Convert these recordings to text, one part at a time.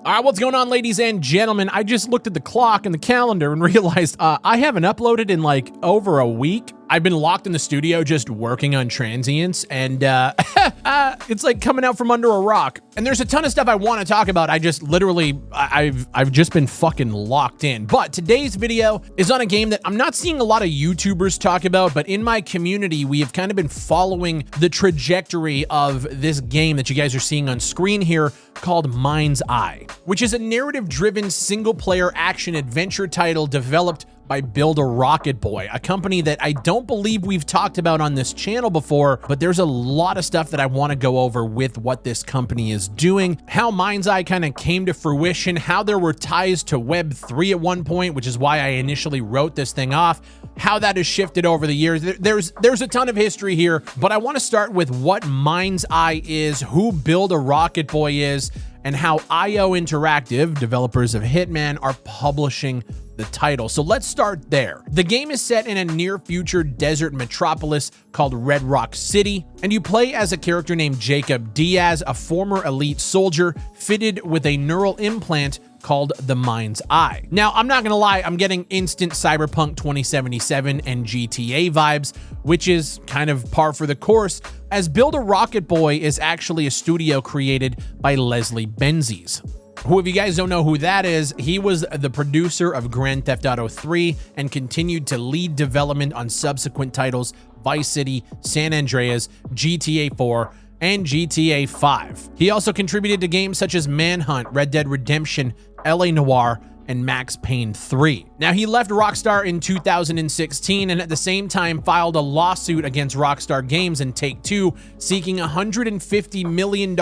All right, what's going on, ladies and gentlemen? I just looked at the clock and the calendar and realized I haven't uploaded in like over a week. I've been locked in the studio just working on transients, and it's like coming out from under a rock. And there's a ton of stuff I want to talk about. I just literally, I've just been fucking locked in. But today's video is on a game that I'm not seeing a lot of YouTubers talk about, but in my community, we have kind of been following the trajectory of this game that you guys are seeing on screen here called Mind's Eye, which is a narrative-driven single-player action-adventure title developed by Build a Rocket Boy, a company that I don't believe we've talked about on this channel before, but there's a lot of stuff that I want to go over with what this company is doing, how Mind's Eye kind of came to fruition, how there were ties to Web3 at one point, which is why I initially wrote this thing off, how that has shifted over the years. There's a ton of history here, but I want to start with what Mind's Eye is, who Build a Rocket Boy is, and how IO Interactive, developers of Hitman, are publishing the title. So let's start there. The game is set in a near-future desert metropolis called Red Rock City, and you play as a character named Jacob Diaz, a former elite soldier fitted with a neural implant called the Mind's Eye. Now, I'm not gonna lie, I'm getting instant Cyberpunk 2077 and GTA vibes, which is kind of par for the course, as Build a Rocket Boy is actually a studio created by Leslie Benzies, who, if you guys don't know who that is, he was the producer of Grand Theft Auto 3 and continued to lead development on subsequent titles Vice City, San Andreas, GTA 4, and GTA 5. He also contributed to games such as Manhunt, Red Dead Redemption, LA Noire, and Max Payne 3. Now, he left Rockstar in 2016 and at the same time filed a lawsuit against Rockstar Games and Take-Two seeking $150 million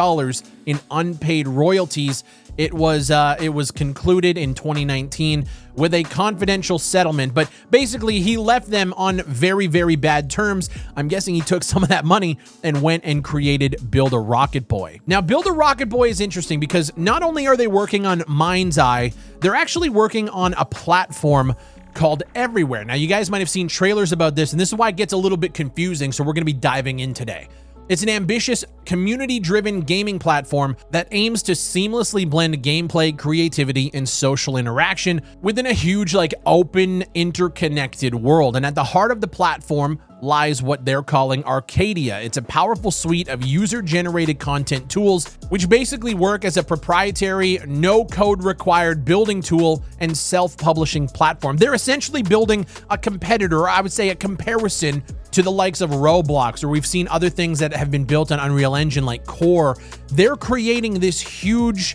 in unpaid royalties. It was concluded in 2019 with a confidential settlement, but basically he left them on very, very bad terms. I'm guessing he took some of that money and went and created Build a Rocket Boy. Now, Build a Rocket Boy is interesting because not only are they working on Mind's Eye, they're actually working on a platform called Everywhere. Now, you guys might have seen trailers about this, and this is why it gets a little bit confusing, so we're gonna be diving in today. It's an ambitious, community-driven gaming platform that aims to seamlessly blend gameplay, creativity, and social interaction within a huge, open, interconnected world. And at the heart of the platform lies what they're calling Arcadia. It's a powerful suite of user-generated content tools, which basically work as a proprietary, no-code required building tool and self-publishing platform. They're essentially building a competitor, or I would say a comparison, to the likes of Roblox, or we've seen other things that have been built on Unreal Engine like Core. They're creating this huge,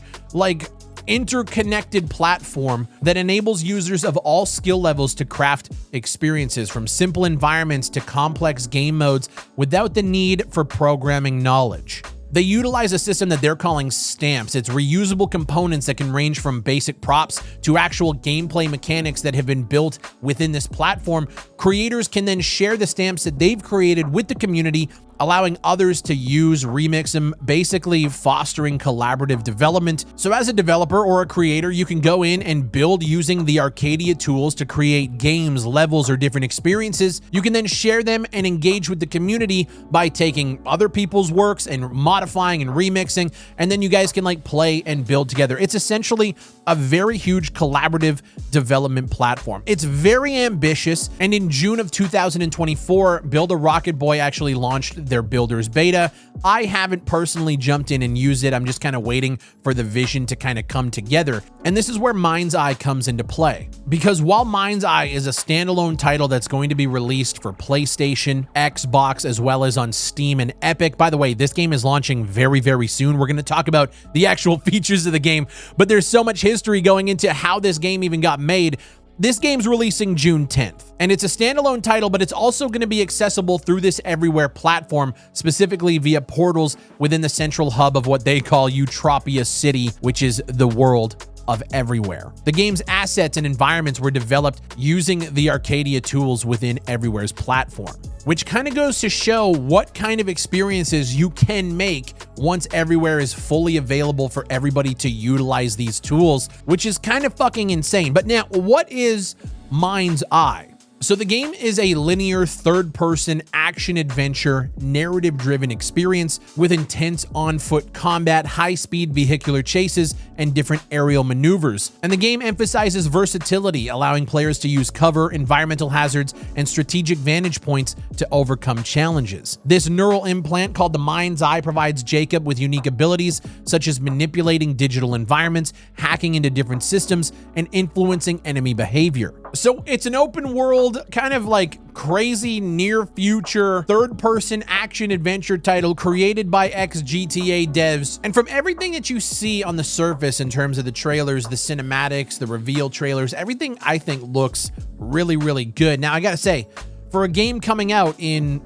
interconnected platform that enables users of all skill levels to craft experiences from simple environments to complex game modes without the need for programming knowledge. They utilize a system that they're calling stamps. It's reusable components that can range from basic props to actual gameplay mechanics that have been built within this platform. Creators can then share the stamps that they've created with the community, allowing others to use, remix them, basically fostering collaborative development. So as a developer or a creator, you can go in and build using the Arcadia tools to create games, levels, or different experiences. You can then share them and engage with the community by taking other people's works and modifying and remixing, and then you guys can play and build together. It's essentially a very huge collaborative development platform. It's very ambitious, and in June of 2024, Build a Rocket Boy actually launched their builder's beta. I haven't personally jumped in and used it. I'm just kind of waiting for the vision to kind of come together. And this is where Mind's Eye comes into play. Because while Mind's Eye is a standalone title that's going to be released for PlayStation, Xbox, as well as on Steam and Epic. By the way, this game is launching very, very soon. We're going to talk about the actual features of the game, but there's so much history going into how this game even got made. This game's releasing June 10th, and it's a standalone title, but it's also going to be accessible through this Everywhere platform, specifically via portals within the central hub of what they call Eutropia City, which is the world of Everywhere. The game's assets and environments were developed using the Arcadia tools within Everywhere's platform, which kind of goes to show what kind of experiences you can make once Everywhere is fully available for everybody to utilize these tools, which is kind of fucking insane. But now, what is Mind's Eye? So the game is a linear third-person action-adventure, narrative-driven experience with intense on-foot combat, high-speed vehicular chases, and different aerial maneuvers. And the game emphasizes versatility, allowing players to use cover, environmental hazards, and strategic vantage points to overcome challenges. This neural implant called the Mind's Eye provides Jacob with unique abilities such as manipulating digital environments, hacking into different systems, and influencing enemy behavior. So it's an open world, kind of like crazy near future third-person action-adventure title created by ex-GTA devs. And from everything that you see on the surface in terms of the trailers, the cinematics, the reveal trailers, everything I think looks really, really good. Now, I gotta say, for a game coming out in,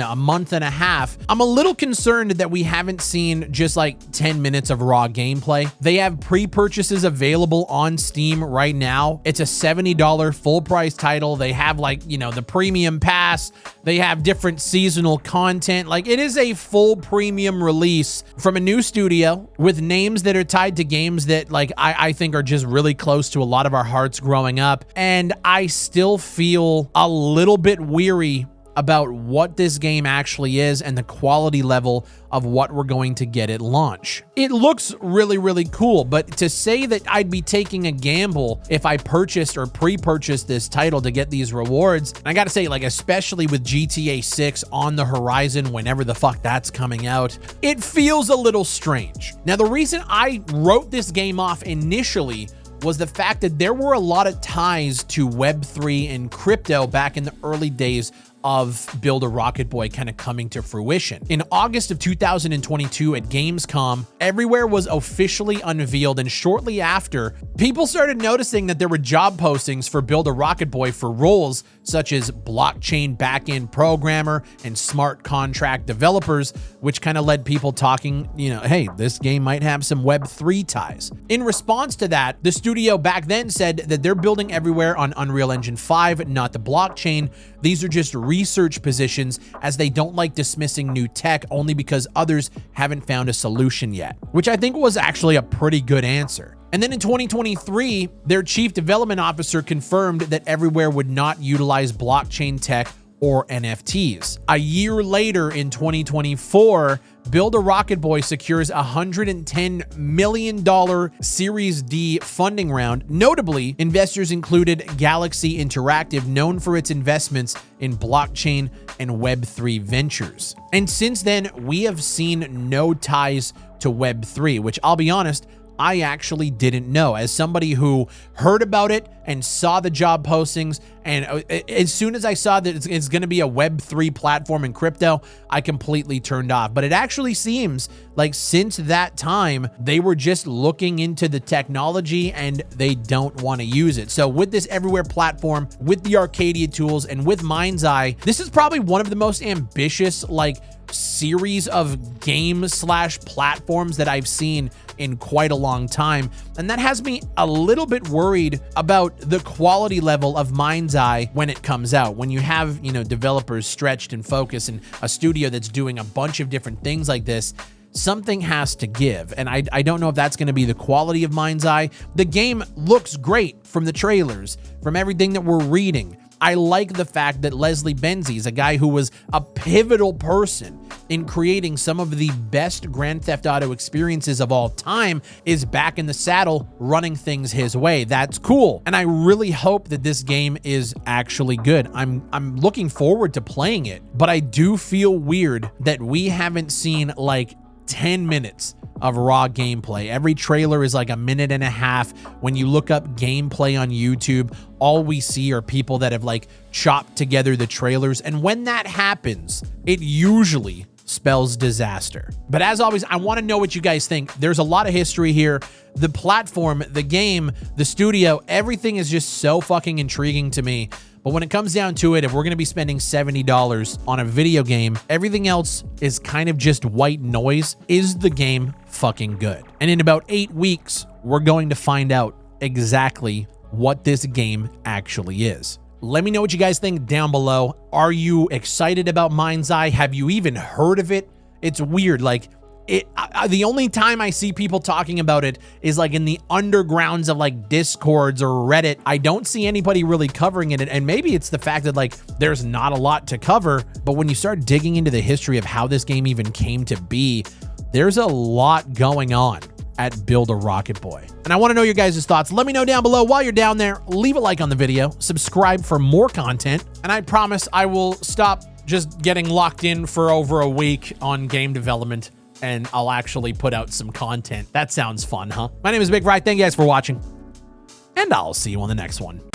a month and a half, I'm a little concerned that we haven't seen just like 10 minutes of raw gameplay. They have pre-purchases available on Steam right now. It's a $70 full price title. They have the premium pass. They have different seasonal content. Like, it is a full premium release from a new studio with names that are tied to games that I think are just really close to a lot of our hearts growing up. And I still feel a little bit weary about what this game actually is and the quality level of what we're going to get at launch. It looks really, really cool, but to say that I'd be taking a gamble if I purchased or pre-purchased this title to get these rewards, I gotta say, especially with GTA 6 on the horizon whenever the fuck that's coming out, it feels a little strange. Now, the reason I wrote this game off initially was the fact that there were a lot of ties to Web3 and crypto back in the early days of Build a Rocket Boy kind of coming to fruition. In August of 2022 at Gamescom, Everywhere was officially unveiled, and shortly after, people started noticing that there were job postings for Build a Rocket Boy for roles such as blockchain backend programmer and smart contract developers, which kind of led people talking, hey, this game might have some Web3 ties. In response to that, the studio back then said that they're building Everywhere on Unreal Engine 5, not the blockchain. These are just research positions, as they don't like dismissing new tech only because others haven't found a solution yet, which I think was actually a pretty good answer. And then in 2023, their chief development officer confirmed that Everywhere would not utilize blockchain tech or NFTs. A year later in 2024, Build a Rocket Boy secures a $110 million Series D funding round. Notably, investors included Galaxy Interactive, known for its investments in blockchain and Web3 ventures. And since then, we have seen no ties to Web3, which I'll be honest, I actually didn't know. As somebody who heard about it and saw the job postings, and as soon as I saw that it's going to be a Web3 platform in crypto, I completely turned off. But it actually seems like since that time, they were just looking into the technology and they don't want to use it. So with this Everywhere platform, with the Arcadia tools, and with Mind's Eye, this is probably one of the most ambitious series of game/platforms that I've seen in quite a long time. And that has me a little bit worried about the quality level of Mind's Eye when it comes out. When you have, developers stretched and focused and a studio that's doing a bunch of different things like this, something has to give. And I don't know if that's going to be the quality of Mind's Eye. The game looks great from the trailers, from everything that we're reading. I like the fact that Leslie Benzies, a guy who was a pivotal person in creating some of the best Grand Theft Auto experiences of all time, is back in the saddle running things his way. That's cool. And I really hope that this game is actually good. I'm looking forward to playing it, but I do feel weird that we haven't seen 10 minutes of raw gameplay. Every trailer is a minute and a half. When you look up gameplay on YouTube, all we see are people that have chopped together the trailers. And when that happens, it usually spells disaster. But as always, I want to know what you guys think. There's a lot of history here. The platform, the game, the studio, everything is just so fucking intriguing to me. But when it comes down to it, if we're going to be spending $70 on a video game, everything else is kind of just white noise. Is the game fucking good? And in about 8 weeks, we're going to find out exactly what this game actually is. Let me know what you guys think down below. Are you excited about Mind's Eye? Have you even heard of it? It's weird. the only time I see people talking about it is like in the undergrounds of like Discords or Reddit. I don't see anybody really covering it. And maybe it's the fact that like there's not a lot to cover, but when you start digging into the history of how this game even came to be, there's a lot going on at Build a Rocket Boy. And I want to know your guys' thoughts. Let me know down below. While you're down there, leave a like on the video, subscribe for more content, and I promise I will stop just getting locked in for over a week on game development, and I'll actually put out some content. That sounds fun, huh? My name is BigFry. Thank you guys for watching, and I'll see you on the next one.